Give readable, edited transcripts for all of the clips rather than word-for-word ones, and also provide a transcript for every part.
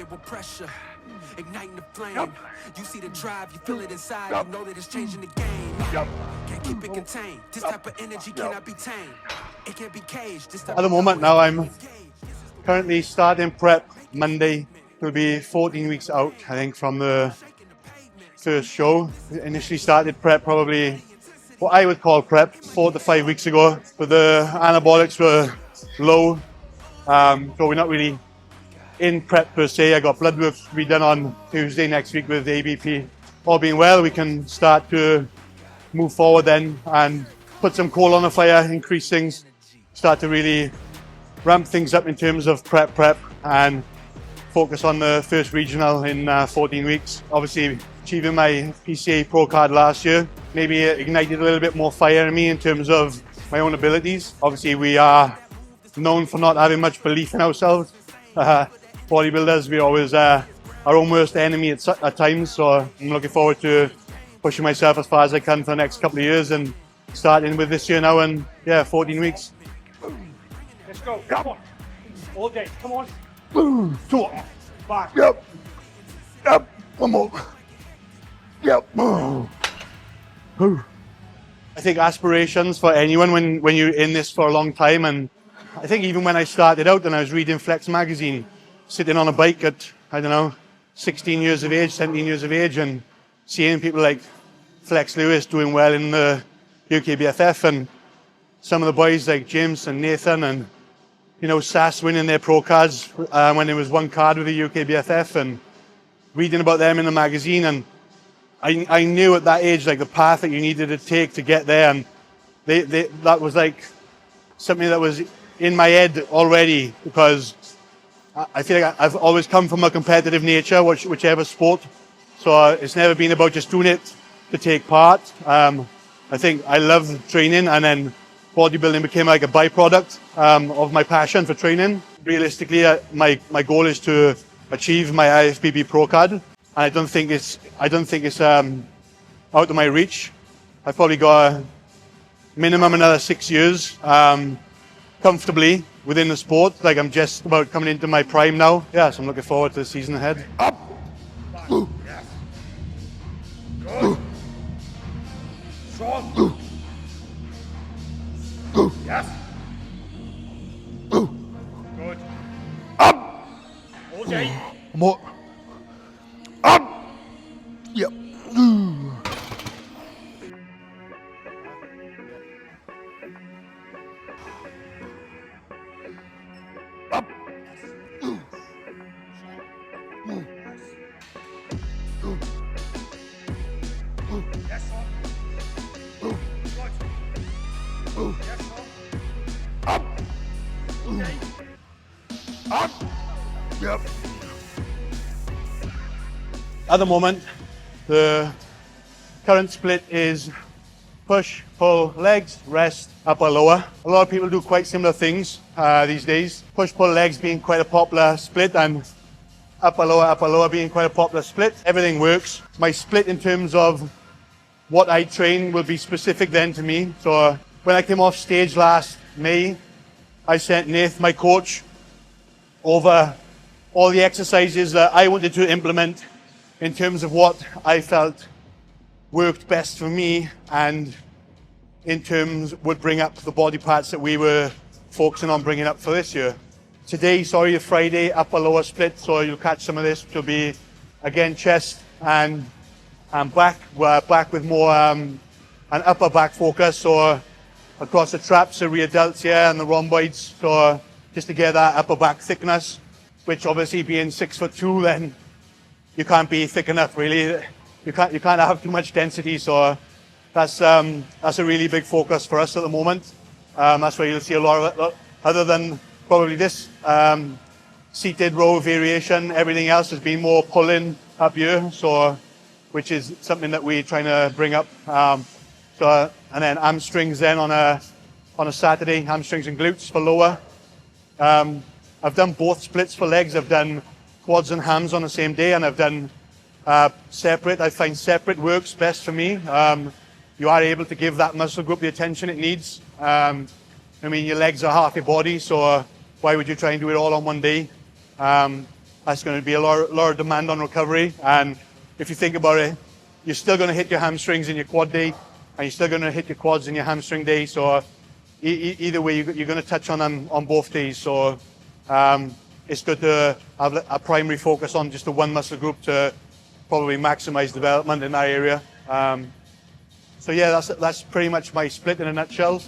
it with pressure, igniting the flame. You see the drive, you feel it inside, you know that it's changing the game. Can't keep it contained. This type of energy cannot be tamed. It can't be caged. At the moment now, I'm currently starting prep Monday. It'll be 14 weeks out, I think, from the first show. Initially started prep probably what I would call prep 4 to 5 weeks ago, but the anabolics were low, so we're not really in prep per se. I got blood work to be done on Tuesday next week with ABP. All being well, we can start to move forward then and put some coal on the fire, increase things, start to really ramp things up in terms of prep and focus on the first regional in 14 weeks. Obviously, achieving my PCA Pro card last year maybe ignited a little bit more fire in me in terms of my own abilities. Obviously, we are known for not having much belief in ourselves. Bodybuilders, we're always our own worst enemy at times, so I'm looking forward to pushing myself as far as I can for the next couple of years and starting with this year now and 14 weeks. Let's go. Come on. All day. Come on. Boom. Two. Back. Yep. One more. Yep. I think aspirations for anyone when you're in this for a long time, and I think even when I started out and I was reading Flex magazine, sitting on a bike at, I don't know, 16 years of age, 17 years of age, and seeing people like Flex Lewis doing well in the UKBFF, and some of the boys like James and Nathan and, SAS winning their pro cards when there was one card with the UKBFF, and reading about them in the magazine. And I knew at that age, like, the path that you needed to take to get there, and that was like something that was in my head already, because I feel like I've always come from a competitive nature, whichever sport. So it's never been about just doing it to take part. I think I love training, and then bodybuilding became like a byproduct of my passion for training. Realistically, my goal is to achieve my IFBB Pro card. And I don't think it's out of my reach. I've probably got a minimum another 6 years comfortably within the sport. Like, I'm just about coming into my prime now. Yeah, so I'm looking forward to the season ahead. Up. Yes. Good. Strong. Yes. Good. Up. All day. More. Up. Yep. Up. Yes, sir. Good. Yes, sir. Up. Okay. Up. Yep. At the moment, the current split is push, pull, legs, rest, upper, lower. A lot of people do quite similar things these days. Push, pull, legs being quite a popular split, and upper, lower being quite a popular split. Everything works. My split in terms of what I train will be specific then to me. So when I came off stage last May, I sent Nath, my coach, over all the exercises that I wanted to implement in terms of what I felt worked best for me, and in terms would bring up the body parts that we were focusing on bringing up for this year. Today, the Friday, upper lower split, so you'll catch some of this, which will be, again, chest and back. We're back with more an upper back focus, so across the traps, the rear delts here and the rhomboids, so just to get that upper back thickness, which obviously being 6'2", then you can't be thick enough, really. You can't have too much density, so that's a really big focus for us at the moment. That's where you'll see a lot of it. Other than probably this seated row variation, everything else has been more pulling up here, so which is something that we're trying to bring up. And then hamstrings then on a Saturday, hamstrings and glutes for lower. I've done both splits for legs. I've done quads and hams on the same day, and I've done separate. I find separate works best for me. You are able to give that muscle group the attention it needs. Your legs are half your body, so why would you try and do it all on one day? And that's going to be a lot of demand on recovery. And if you think about it, you're still going to hit your hamstrings in your quad day, and you're still going to hit your quads in your hamstring day. So either way, you're going to touch on them on both days. So it's good to have a primary focus on just the one muscle group to probably maximize development in that area. So yeah, that's pretty much my split in a nutshell.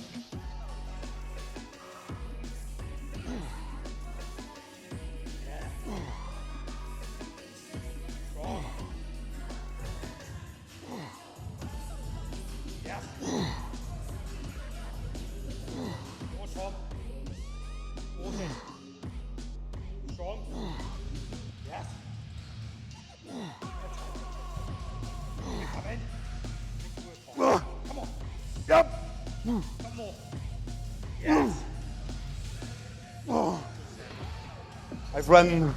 I've run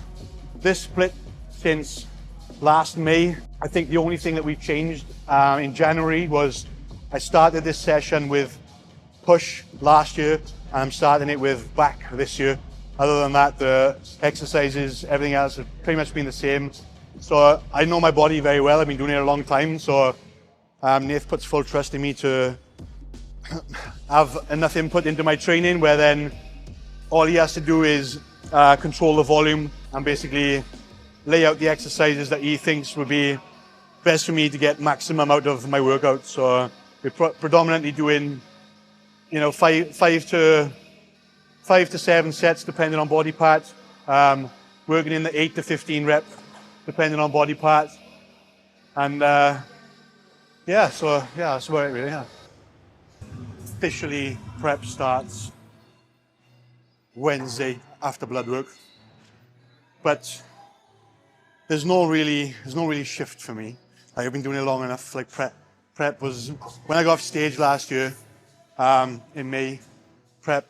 this split since last May. I think the only thing that we've changed in January was I started this session with push last year, and I'm starting it with back this year. Other than that, the exercises, everything else has pretty much been the same. So I know my body very well. I've been doing it a long time. So Nath puts full trust in me to have enough input into my training where then all he has to do is control the volume and basically lay out the exercises that he thinks would be best for me to get maximum out of my workout. So we're predominantly doing, you know, five to 7 sets depending on body part, working in the 8 to 15 rep depending on body part, and yeah, so yeah, that's about it really. Yeah. Officially prep starts Wednesday after blood work, but there's no really shift for me. Like, I've been doing it long enough. Like prep was when I got off stage last year in May. Prep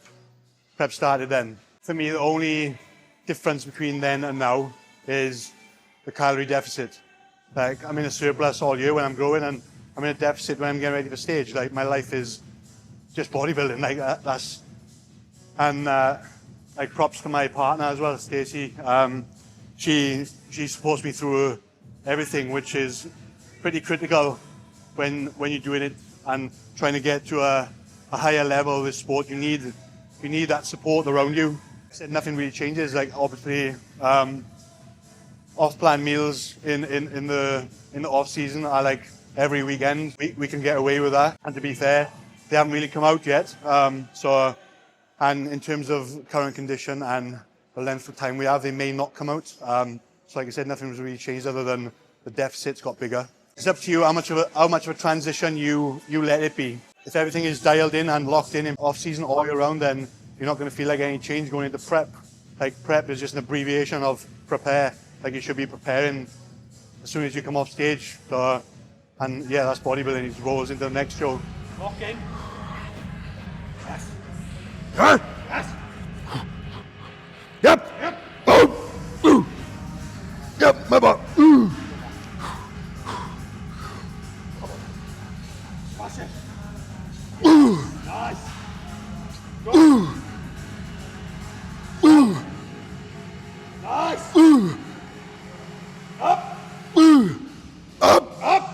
started then. For me, the only difference between then and now is the calorie deficit. Like, I'm in a surplus all year when I'm growing, and I'm in a deficit when I'm getting ready for stage. Like, my life is just bodybuilding. Like that's, and like, props to my partner as well, Stacey. She supports me through everything, which is pretty critical when you're doing it and trying to get to a higher level of this sport. You need that support around you. I said nothing really changes. Like, obviously, off-plan meals in the off season are like every weekend. We can get away with that. And to be fair, they haven't really come out yet. And in terms of current condition and the length of time we have, they may not come out. So like I said, nothing's really changed other than the deficit's got bigger. It's up to you how much of a transition you let it be. If everything is dialed in and locked in off season all year round, then you're not going to feel like any change going into prep. Like, prep is just an abbreviation of prepare. Like, you should be preparing as soon as you come off stage. So, and yeah, that's bodybuilding. It rolls into the next show. Lock in. Yes. Huh? Yes. Yep. Yep. Oh. Ooh. Yep. My butt. Ooh. Smash it. Ooh. Nice. Go. Ooh. Ooh. Nice. Ooh. Up. Ooh. Up. Up.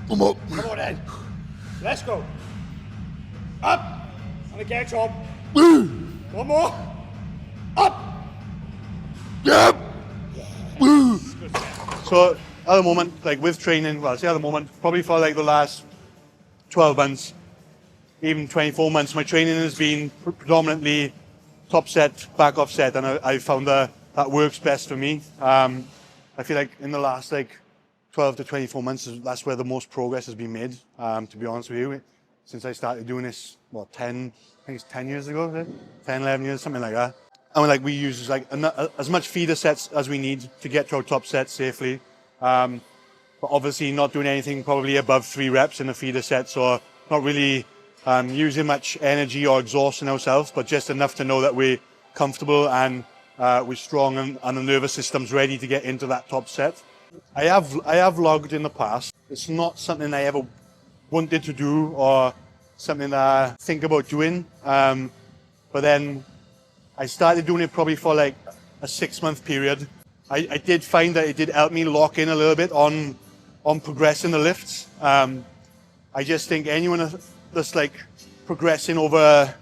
Come on. Come on then. Let's go. Up. And again, Tom. Ooh. One more. Up. Yep. Ooh. So at the moment, like with training, well, I say at the moment, probably for like the last 12 months, even 24 months, my training has been predominantly top set, back off set, and I found that works best for me. I feel like in the last like 12 to 24 months, that's where the most progress has been made, to be honest with you. Since I started doing this, I think it's 10 years ago, is it? 10, 11 years, something like that. And we use like as much feeder sets as we need to get to our top set safely. But obviously not doing anything probably above 3 reps in a feeder set, so not really using much energy or exhausting ourselves, but just enough to know that we're comfortable and we're strong and the nervous system's ready to get into that top set. I have logged in the past. It's not something I ever wanted to do or something that I think about doing. But then I started doing it probably for like a 6-month period. I did find that it did help me lock in a little bit on progressing the lifts. I just think anyone that's like progressing over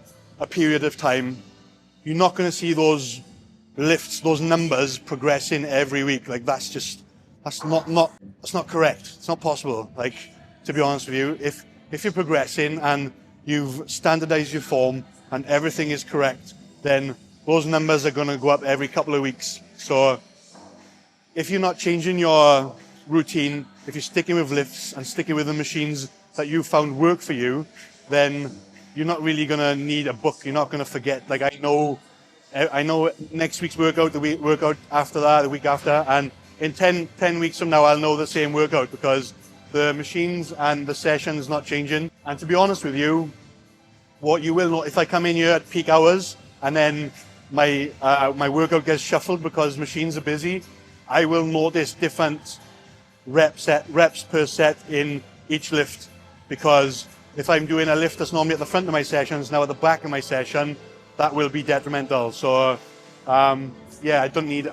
a period of time, you're not going to see those lifts, those numbers progressing every week. Like that's not correct. It's not possible. Like, to be honest with you, if you're progressing and you've standardized your form and everything is correct, then those numbers are going to go up every couple of weeks. So if you're not changing your routine, if you're sticking with lifts and sticking with the machines that you found work for you, then you're not really going to need a book. You're not going to forget. Like I know next week's workout, the workout after that, the week after, and in 10 weeks from now, I'll know the same workout because the machines and the session's not changing. And to be honest with you, what you will know, if I come in here at peak hours and then my workout gets shuffled because machines are busy, I will notice different reps per set in each lift, because if I'm doing a lift that's normally at the front of my sessions, now at the back of my session, that will be detrimental. So yeah, I don't need,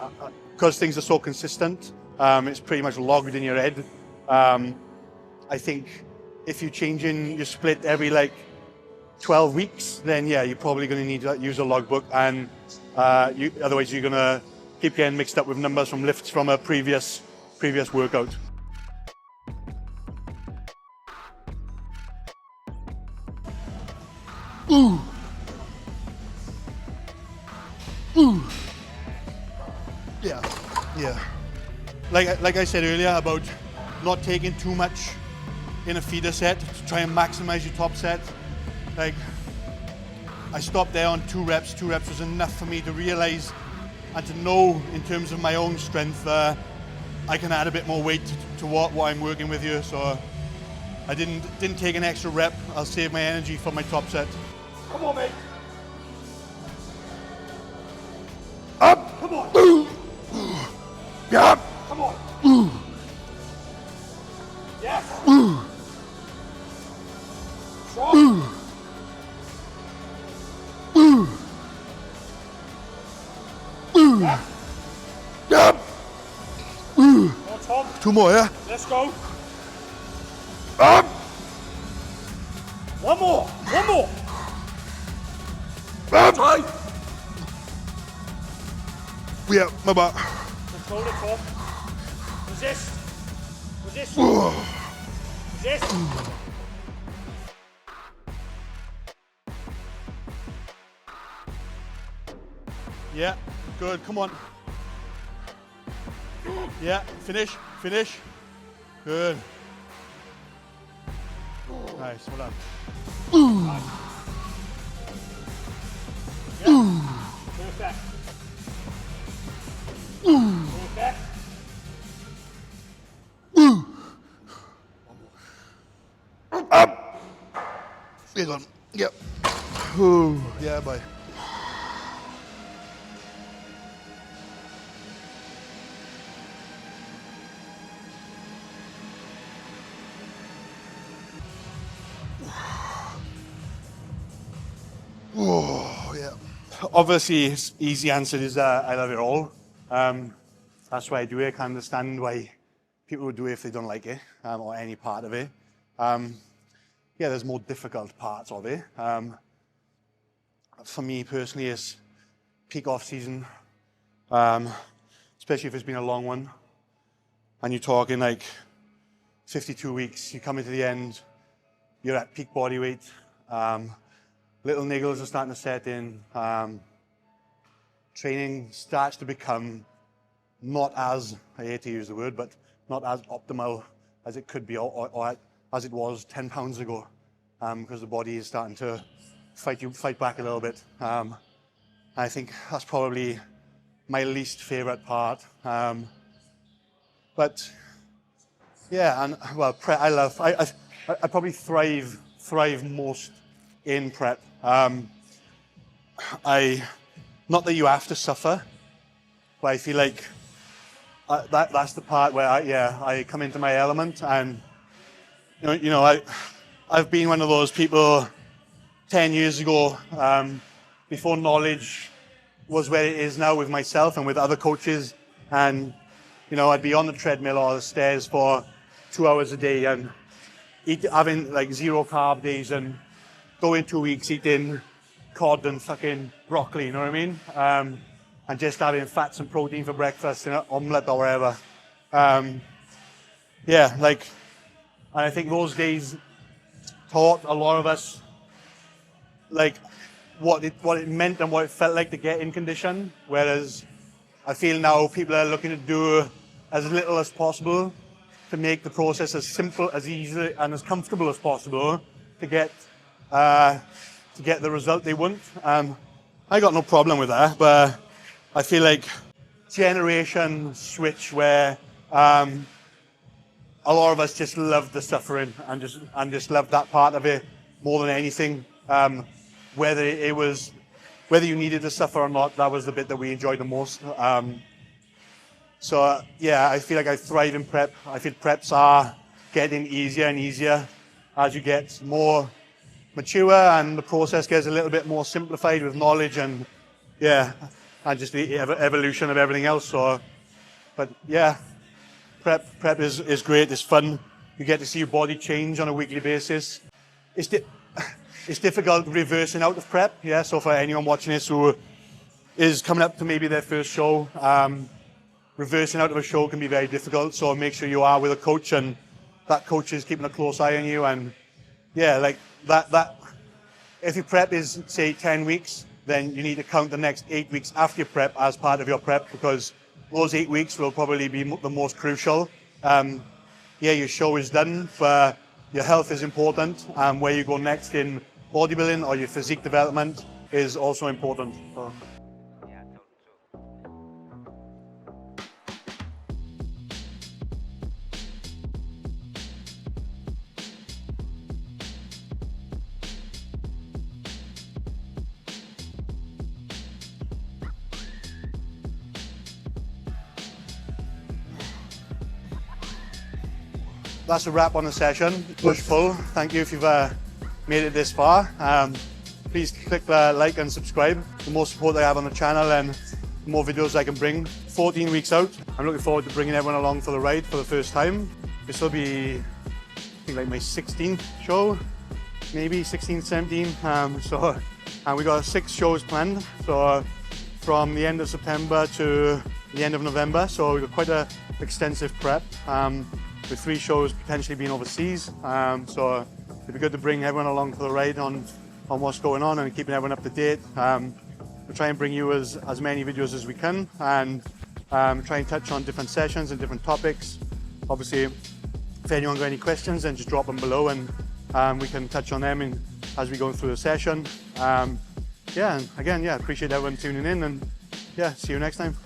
because things are so consistent, it's pretty much logged in your head. I think if you're changing your split every like 12 weeks, then yeah, you're probably going to need to use a logbook, and otherwise you're going to keep getting mixed up with numbers from lifts from a previous workout. Ooh. Ooh. Yeah. Like I said earlier about not taking too much in a feeder set to try and maximize your top set. Like, I stopped there on 2 reps. 2 reps was enough for me to realize and to know in terms of my own strength, I can add a bit more weight to what I'm working with here. So I didn't take an extra rep. I'll save my energy for my top set. Come on, mate. Up. Come on. Ooh. Yeah. Come on. Ooh. Yes. Ooh. Strong. Ooh. Ooh. Ooh. Yeah. Yep. Ooh. Come on, Tom. 2 more, yeah? Let's go. Up. 1 more. 1 more. Up. Tight. Yeah, my butt. Control it, Tom. Resist. Resist. Ooh. Resist. Yeah, good, come on. Yeah, finish. Good. Nice, well done. Perfect. Perfect. Up. He's on. Yep. Ooh. Yeah, bye. Oh, yeah. Obviously, his easy answer is I love it all. That's why I do it. I can understand why people would do it if they don't like it, or any part of it. Yeah, there's more difficult parts of it. For me personally, it's peak off season, especially if it's been a long one, and you're talking like 52 weeks. You come into the end, you're at peak body weight. Little niggles are starting to set in. Training starts to become not as, I hate to use the word, but not as optimal as it could be, or as it was 10 pounds ago, because the body is starting to fight back a little bit. I think that's probably my least favorite part. But yeah, and well, prep, I probably thrive most in prep. Not that you have to suffer, but I feel like that's the part where I come into my element, and I've been one of those people 10 years ago, before knowledge was where it is now with myself and with other coaches And, you know, I'd be on the treadmill or the stairs for 2 hours a day and having like 0 carb days and going 2 weeks eating cod and fucking broccoli, you know what I mean? And just having fats and protein for breakfast, you know, omelette or whatever. Yeah, like, and I think those days taught a lot of us like what it meant and what it felt like to get in condition. Whereas I feel now people are looking to do as little as possible to make the process as simple, as easy and as comfortable as possible to get the result they want. I got no problem with that, but I feel like generation switch where a lot of us just loved the suffering and just loved that part of it more than anything. Whether you needed to suffer or not, that was the bit that we enjoyed the most. So yeah, I feel like I thrive in prep. I feel preps are getting easier and easier as you get more mature and the process gets a little bit more simplified with knowledge and yeah, and just the evolution of everything else. So, but yeah, prep is great. It's fun. You get to see your body change on a weekly basis. It's difficult reversing out of prep. Yeah, so for anyone watching this who is coming up to maybe their first show, reversing out of a show can be very difficult. So make sure you are with a coach and that coach is keeping a close eye on you. And yeah, like that. If your prep is say 10 weeks, then you need to count the next 8 weeks after your prep as part of your prep because those 8 weeks will probably be the most crucial. Yeah, your show is done, but your health is important. Where you go next in bodybuilding or your physique development is also important. So. That's a wrap on the session. Push-pull. Thank you if you've made it this far. Please click like and subscribe. The more support I have on the channel and the more videos I can bring. 14 weeks out. I'm looking forward to bringing everyone along for the ride for the first time. This will be, I think, like my 16th show, maybe 16th, 17th. And we got 6 shows planned. So from the end of September to the end of November. So we've got quite an extensive prep. With 3 shows potentially being overseas. So it'd be good to bring everyone along for the ride on what's going on and keeping everyone up to date. We'll try and bring you as many videos as we can and try and touch on different sessions and different topics. Obviously, if anyone got any questions, then just drop them below and we can touch on them as we go through the session. Yeah, and again, yeah, appreciate everyone tuning in and yeah, see you next time.